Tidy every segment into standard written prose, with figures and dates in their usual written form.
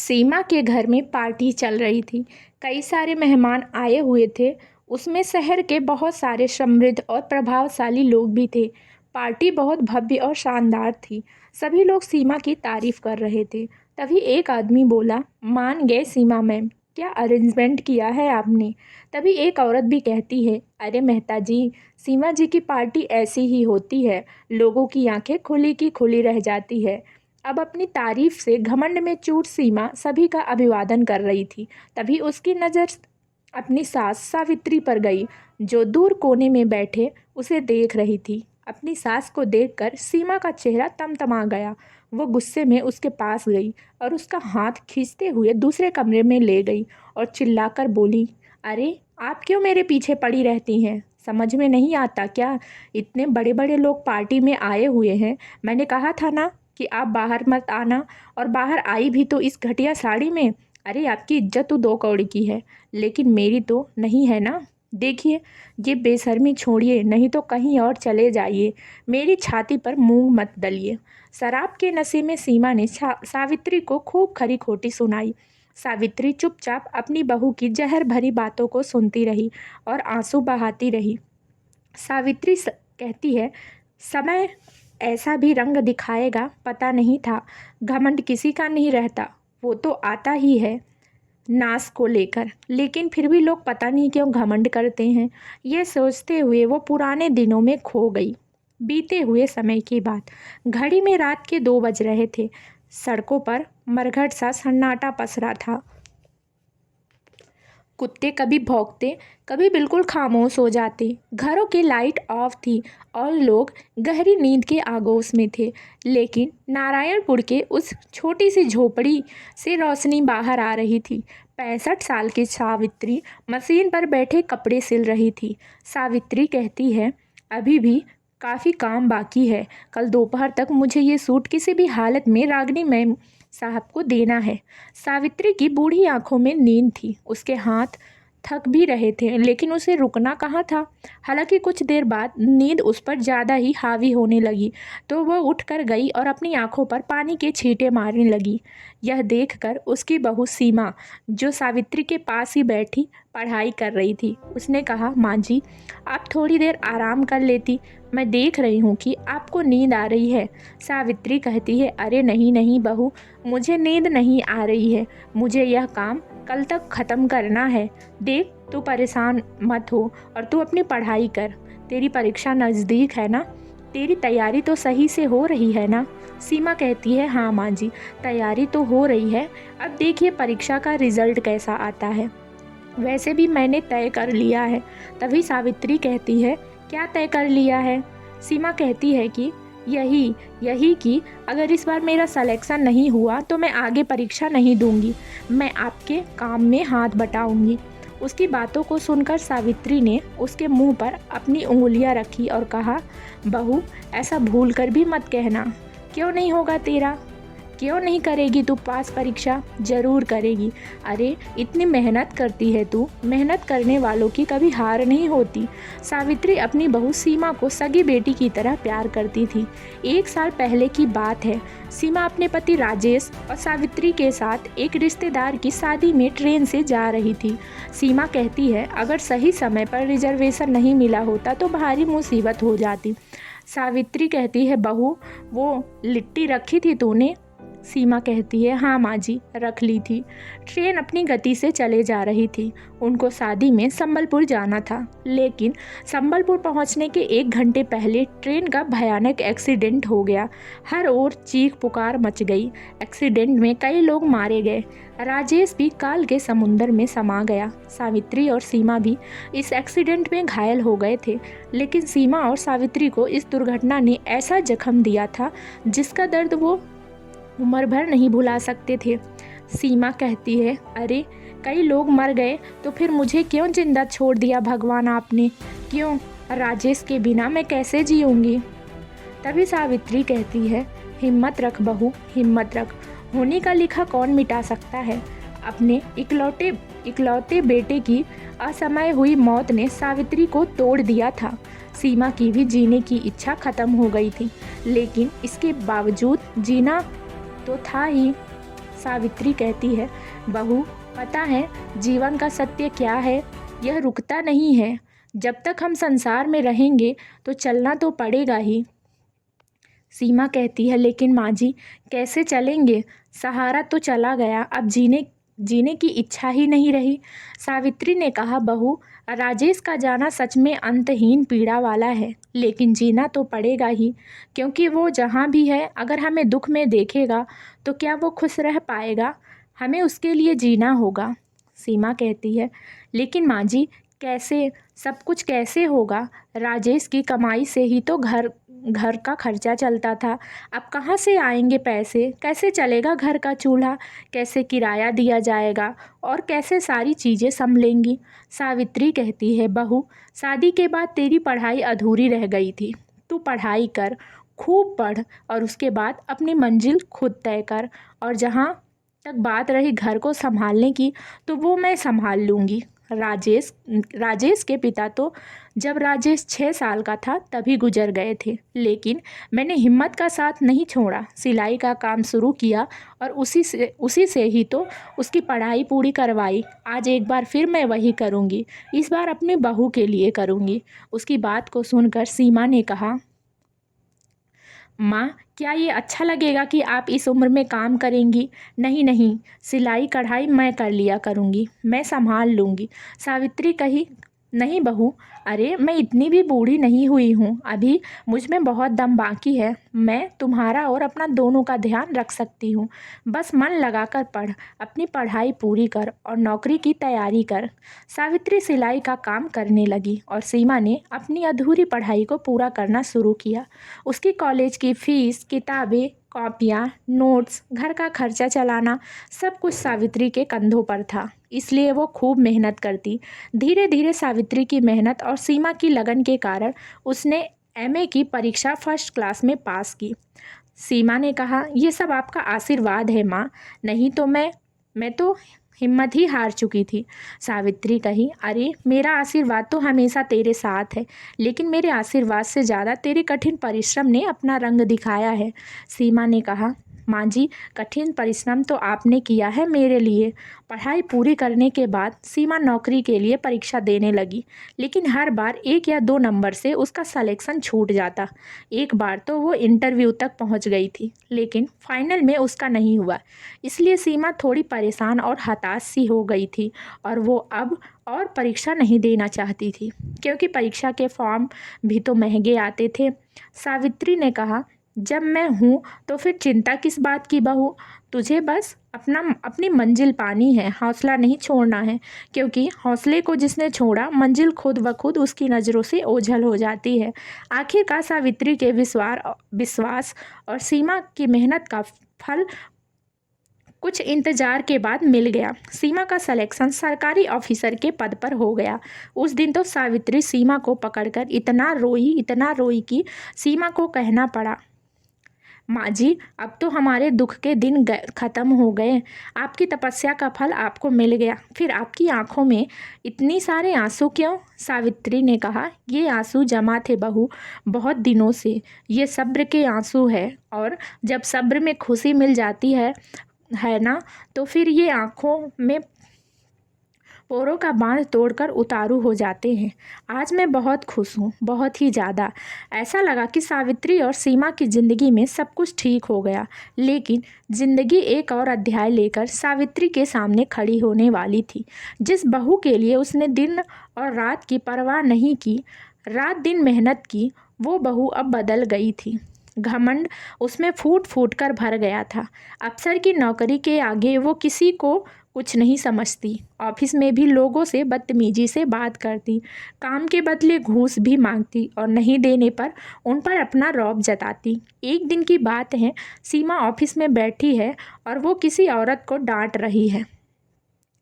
सीमा के घर में पार्टी चल रही थी। कई सारे मेहमान आए हुए थे। उसमें शहर के बहुत सारे समृद्ध और प्रभावशाली लोग भी थे। पार्टी बहुत भव्य और शानदार थी। सभी लोग सीमा की तारीफ कर रहे थे। तभी एक आदमी बोला, मान गए सीमा मैम, क्या अरेंजमेंट किया है आपने। तभी एक औरत भी कहती है, अरे मेहता जी, सीमा जी की पार्टी ऐसी ही होती है। लोगों की आंखें खुली की खुली रह जाती है। अब अपनी तारीफ से घमंड में चूर सीमा सभी का अभिवादन कर रही थी। तभी उसकी नज़र अपनी सास सावित्री पर गई, जो दूर कोने में बैठे उसे देख रही थी। अपनी सास को देखकर सीमा का चेहरा तमतमा गया। वो गुस्से में उसके पास गई और उसका हाथ खींचते हुए दूसरे कमरे में ले गई और चिल्लाकर बोली, अरे आप क्यों मेरे पीछे पड़ी रहती हैं। समझ में नहीं आता क्या। इतने बड़े बड़े लोग पार्टी में आए हुए हैं। मैंने कहा था ना कि आप बाहर मत आना, और बाहर आई भी तो इस घटिया साड़ी में। अरे आपकी इज्जत तो 2 कौड़ी की है, लेकिन मेरी तो नहीं है ना। देखिए, ये बेशर्मी छोड़िए, नहीं तो कहीं और चले जाइए। मेरी छाती पर मूंग मत दलिए। शराब के नशे में सीमा ने सावित्री को खूब खरी खोटी सुनाई। सावित्री चुपचाप अपनी बहू की जहर भरी बातों को सुनती रही और आंसू बहाती रही। सावित्री कहती है, समय ऐसा भी रंग दिखाएगा पता नहीं था। घमंड किसी का नहीं रहता, वो तो आता ही है नाश को लेकर, लेकिन फिर भी लोग पता नहीं क्यों घमंड करते हैं। यह सोचते हुए वो पुराने दिनों में खो गई। बीते हुए समय की बात। घड़ी में रात के 2 बज रहे थे। सड़कों पर मरघट सा सन्नाटा पसरा था। कुत्ते कभी भौंकते, कभी बिल्कुल खामोश हो जाते। घरों की लाइट ऑफ थी और लोग गहरी नींद के आगोश में थे। लेकिन नारायणपुर के उस छोटी सी झोपड़ी से रोशनी बाहर आ रही थी। 65 साल की सावित्री मशीन पर बैठे कपड़े सिल रही थी। सावित्री कहती है, अभी भी काफ़ी काम बाकी है। कल दोपहर तक मुझे ये सूट किसी भी हालत में रागिनी मैम साहब को देना है। सावित्री की बूढ़ी आंखों में नींद थी। उसके हाथ थक भी रहे थे, लेकिन उसे रुकना कहाँ था। हालांकि कुछ देर बाद नींद उस पर ज़्यादा ही हावी होने लगी, तो वह उठकर गई और अपनी आंखों पर पानी के छींटे मारने लगी। यह देखकर उसकी बहू सीमा, जो सावित्री के पास ही बैठी पढ़ाई कर रही थी, उसने कहा, माँ जी, आप थोड़ी देर आराम कर लेती। मैं देख रही हूँ कि आपको नींद आ रही है। सावित्री कहती है, अरे नहीं नहीं बहू, मुझे नींद नहीं आ रही है। मुझे यह काम कल तक ख़त्म करना है। देख, तू परेशान मत हो और तू अपनी पढ़ाई कर। तेरी परीक्षा नज़दीक है ना। तेरी तैयारी तो सही से हो रही है ना। सीमा कहती है, हाँ माँ जी, तैयारी तो हो रही है। अब देखिए परीक्षा का रिज़ल्ट कैसा आता है। वैसे भी मैंने तय कर लिया है। तभी सावित्री कहती है, क्या तय कर लिया है। सीमा कहती है कि यही कि अगर इस बार मेरा सिलेक्शन नहीं हुआ तो मैं आगे परीक्षा नहीं दूंगी। मैं आपके काम में हाथ बटाऊंगी। उसकी बातों को सुनकर सावित्री ने उसके मुंह पर अपनी उंगलियां रखी और कहा, बहू, ऐसा भूल कर भी मत कहना। क्यों नहीं होगा तेरा। क्यों नहीं करेगी तू पास परीक्षा। ज़रूर करेगी। अरे इतनी मेहनत करती है तू, मेहनत करने वालों की कभी हार नहीं होती। सावित्री अपनी बहू सीमा को सगी बेटी की तरह प्यार करती थी। 1 साल पहले की बात है। सीमा अपने पति राजेश और सावित्री के साथ एक रिश्तेदार की शादी में ट्रेन से जा रही थी। सीमा कहती है, अगर सही समय पर रिजर्वेशन नहीं मिला होता तो भारी मुसीबत हो जाती। सावित्री कहती है, बहू, वो लिट्टी रखी थी तूने। सीमा कहती है, हाँ माँ जी, रख ली थी। ट्रेन अपनी गति से चले जा रही थी। उनको शादी में संबलपुर जाना था, लेकिन संबलपुर पहुँचने के 1 घंटे पहले ट्रेन का भयानक एक्सीडेंट हो गया। हर ओर चीख पुकार मच गई। एक्सीडेंट में कई लोग मारे गए। राजेश भी काल के समुंदर में समा गया। सावित्री और सीमा भी इस एक्सीडेंट में घायल हो गए थे, लेकिन सीमा और सावित्री को इस दुर्घटना ने ऐसा जख्म दिया था जिसका दर्द वो उम्र भर नहीं भुला सकते थे। सीमा कहती है, अरे कई लोग मर गए तो फिर मुझे क्यों जिंदा छोड़ दिया भगवान आपने। क्यों। राजेश के बिना मैं कैसे जीऊँगी। तभी सावित्री कहती है, हिम्मत रख बहू, हिम्मत रख। होने का लिखा कौन मिटा सकता है। अपने इकलौते बेटे की असमय हुई मौत ने सावित्री को तोड़ दिया था। सीमा की भी जीने की इच्छा खत्म हो गई थी, लेकिन इसके बावजूद जीना तो था ही। सावित्री कहती है, बहू पता है जीवन का सत्य क्या है, यह रुकता नहीं है। जब तक हम संसार में रहेंगे तो चलना तो पड़ेगा ही। सीमा कहती है, लेकिन माँ जी कैसे चलेंगे, सहारा तो चला गया, अब जीने जीने की इच्छा ही नहीं रही। सावित्री ने कहा, बहू राजेश का जाना सच में अंतहीन पीड़ा वाला है, लेकिन जीना तो पड़ेगा ही, क्योंकि वो जहाँ भी है अगर हमें दुख में देखेगा तो क्या वो खुश रह पाएगा, हमें उसके लिए जीना होगा। सीमा कहती है, लेकिन माँ जी कैसे, सब कुछ कैसे होगा, राजेश की कमाई से ही तो घर घर का खर्चा चलता था, अब कहाँ से आएंगे पैसे, कैसे चलेगा घर का चूल्हा, कैसे किराया दिया जाएगा और कैसे सारी चीज़ें संभलेंगी। सावित्री कहती है, बहू शादी के बाद तेरी पढ़ाई अधूरी रह गई थी, तू पढ़ाई कर, खूब पढ़ और उसके बाद अपनी मंजिल खुद तय कर, और जहाँ तक बात रही घर को संभालने की तो वो मैं संभाल लूँगी। राजेश राजेश के पिता तो जब राजेश 6 साल का था तभी गुजर गए थे, लेकिन मैंने हिम्मत का साथ नहीं छोड़ा, सिलाई का काम शुरू किया और उसी से ही तो उसकी पढ़ाई पूरी करवाई। आज एक बार फिर मैं वही करूँगी, इस बार अपनी बहू के लिए करूँगी। उसकी बात को सुनकर सीमा ने कहा, माँ क्या ये अच्छा लगेगा कि आप इस उम्र में काम करेंगी। नहीं नहीं, सिलाई कढ़ाई मैं कर लिया करूँगी, मैं संभाल लूँगी। सावित्री कही, नहीं बहू, अरे मैं इतनी भी बूढ़ी नहीं हुई हूँ, अभी मुझ में बहुत दम बाकी है, मैं तुम्हारा और अपना दोनों का ध्यान रख सकती हूँ। बस मन लगाकर पढ़, अपनी पढ़ाई पूरी कर और नौकरी की तैयारी कर। सावित्री सिलाई का काम करने लगी और सीमा ने अपनी अधूरी पढ़ाई को पूरा करना शुरू किया। उसकी कॉलेज की फीस, किताबें, कॉपियाँ, नोट्स, घर का खर्चा चलाना, सब कुछ सावित्री के कंधों पर था, इसलिए वो खूब मेहनत करती। धीरे धीरे सावित्री की मेहनत और सीमा की लगन के कारण उसने एमए की परीक्षा फर्स्ट क्लास में पास की। सीमा ने कहा, ये सब आपका आशीर्वाद है माँ, नहीं तो मैं तो हिम्मत ही हार चुकी थी। सावित्री कही, अरे मेरा आशीर्वाद तो हमेशा तेरे साथ है, लेकिन मेरे आशीर्वाद से ज़्यादा तेरे कठिन परिश्रम ने अपना रंग दिखाया है। सीमा ने कहा, माँ जी कठिन परिश्रम तो आपने किया है मेरे लिए। पढ़ाई पूरी करने के बाद सीमा नौकरी के लिए परीक्षा देने लगी, लेकिन हर बार 1 या 2 नंबर से उसका सिलेक्शन छूट जाता। एक बार तो वो इंटरव्यू तक पहुंच गई थी, लेकिन फाइनल में उसका नहीं हुआ, इसलिए सीमा थोड़ी परेशान और हताश सी हो गई थी और वो अब और परीक्षा नहीं देना चाहती थी, क्योंकि परीक्षा के फॉर्म भी तो महंगे आते थे। सावित्री ने कहा, जब मैं हूँ तो फिर चिंता किस बात की बहू, तुझे बस अपनी मंजिल पानी है, हौसला नहीं छोड़ना है, क्योंकि हौसले को जिसने छोड़ा मंजिल खुद ब खुद उसकी नज़रों से ओझल हो जाती है। आखिरकार सावित्री के विश्वास और सीमा की मेहनत का फल कुछ इंतजार के बाद मिल गया। सीमा का सिलेक्शन सरकारी ऑफिसर के पद पर हो गया। उस दिन तो सावित्री सीमा को पकड़कर इतना रोई कि सीमा को कहना पड़ा, माँ जी अब तो हमारे दुख के दिन ख़त्म हो गए, आपकी तपस्या का फल आपको मिल गया, फिर आपकी आंखों में इतनी सारे आंसू क्यों। सावित्री ने कहा, ये आंसू जमा थे बहू बहुत दिनों से, ये सब्र के आंसू है, और जब सब्र में खुशी मिल जाती है ना, तो फिर ये आंखों में पोरों का बांध तोड़कर उतारू हो जाते हैं। आज मैं बहुत खुश हूँ, बहुत ही ज़्यादा। ऐसा लगा कि सावित्री और सीमा की ज़िंदगी में सब कुछ ठीक हो गया, लेकिन ज़िंदगी एक और अध्याय लेकर सावित्री के सामने खड़ी होने वाली थी। जिस बहू के लिए उसने दिन और रात की परवाह नहीं की, रात दिन मेहनत की, वो बहू अब बदल गई थी। घमंड उसमें फूट फूट कर भर गया था। अफसर की नौकरी के आगे वो किसी को कुछ नहीं समझती। ऑफिस में भी लोगों से बदतमीजी से बात करती, काम के बदले घूस भी मांगती और नहीं देने पर उन पर अपना रौब जताती। एक दिन की बात है, सीमा ऑफिस में बैठी है और वो किसी औरत को डांट रही है।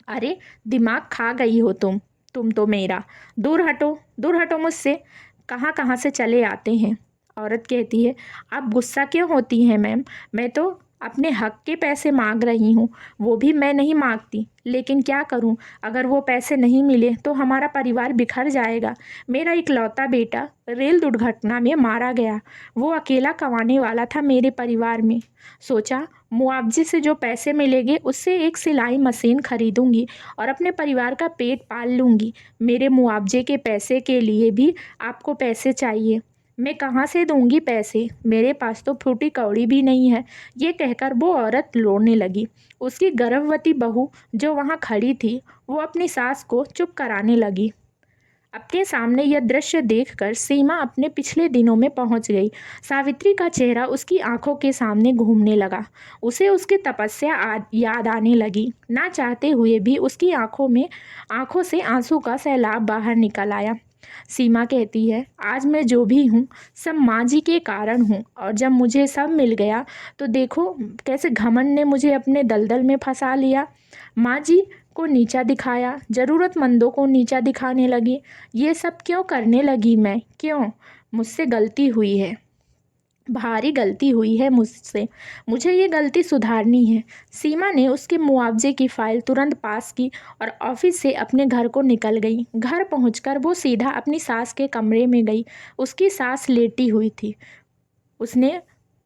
अरे दिमाग खा गई हो तुम तो मेरा, दूर हटो मुझसे, कहाँ कहाँ से चले आते हैं। औरत कहती है, आप गुस्सा क्यों होती हैं मैम, मैं तो अपने हक के पैसे मांग रही हूँ, वो भी मैं नहीं मांगती, लेकिन क्या करूँ, अगर वो पैसे नहीं मिले तो हमारा परिवार बिखर जाएगा। मेरा इकलौता बेटा रेल दुर्घटना में मारा गया, वो अकेला कमाने वाला था मेरे परिवार में। सोचा मुआवजे से जो पैसे मिलेंगे उससे एक सिलाई मशीन खरीदूंगी और अपने परिवार का पेट पाल लूंगी। मेरे मुआवजे के पैसे के लिए भी आपको पैसे चाहिए, मैं कहाँ से दूंगी पैसे, मेरे पास तो फूटी कौड़ी भी नहीं है। ये कहकर वो औरत रोने लगी। उसकी गर्भवती बहू जो वहाँ खड़ी थी वो अपनी सास को चुप कराने लगी। अपने सामने यह दृश्य देखकर सीमा अपने पिछले दिनों में पहुंच गई। सावित्री का चेहरा उसकी आंखों के सामने घूमने लगा। उसे उसकी तपस्या याद आने लगी। ना चाहते हुए भी उसकी आंखों से आंसू का सैलाब बाहर निकल आया। सीमा कहती है, आज मैं जो भी हूँ सब माँ जी के कारण हूँ, और जब मुझे सब मिल गया तो देखो कैसे घमंड ने मुझे अपने दलदल में फंसा लिया। माँ जी को नीचा दिखाया, ज़रूरतमंदों को नीचा दिखाने लगी। ये सब क्यों करने लगी मैं, क्यों? मुझसे गलती हुई है, भारी गलती हुई है मुझसे, मुझे ये गलती सुधारनी है। सीमा ने उसके मुआवजे की फाइल तुरंत पास की और ऑफिस से अपने घर को निकल गई। घर पहुंचकर वो सीधा अपनी सास के कमरे में गई। उसकी सास लेटी हुई थी। उसने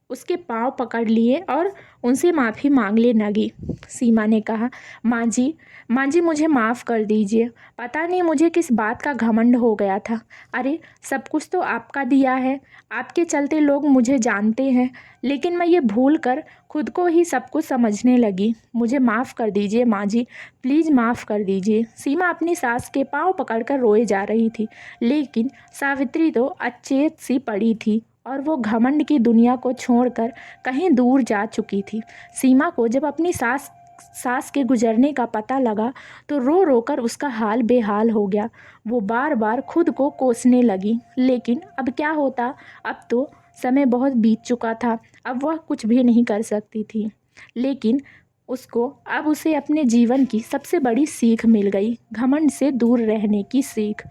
उसके पाँव पकड़ लिए और उनसे माफ़ी मांगने लगी। सीमा ने कहा, माँ जी मुझे माफ़ कर दीजिए, पता नहीं मुझे किस बात का घमंड हो गया था। अरे सब कुछ तो आपका दिया है, आपके चलते लोग मुझे जानते हैं, लेकिन मैं ये भूल कर खुद को ही सब कुछ समझने लगी। मुझे माफ़ कर दीजिए माँ जी, प्लीज़ माफ़ कर दीजिए। सीमा अपनी सास के पाँव पकड़कर रोए जा रही थी, लेकिन सावित्री तो अचेत सी पड़ी थी और वो घमंड की दुनिया को छोड़कर कहीं दूर जा चुकी थी। सीमा को जब अपनी सास के गुजरने का पता लगा तो रो रो कर उसका हाल बेहाल हो गया। वो बार बार खुद को कोसने लगी, लेकिन अब क्या होता, अब तो समय बहुत बीत चुका था, अब वह कुछ भी नहीं कर सकती थी। लेकिन अब उसे अपने जीवन की सबसे बड़ी सीख मिल गई, घमंड से दूर रहने की सीख।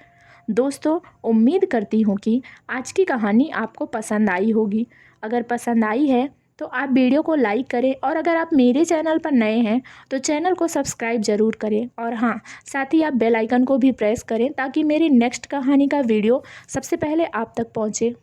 दोस्तों, उम्मीद करती हूँ कि आज की कहानी आपको पसंद आई होगी। अगर पसंद आई है तो आप वीडियो को लाइक करें, और अगर आप मेरे चैनल पर नए हैं तो चैनल को सब्सक्राइब ज़रूर करें, और हाँ, साथ ही आप बेल आइकन को भी प्रेस करें ताकि मेरी नेक्स्ट कहानी का वीडियो सबसे पहले आप तक पहुँचे।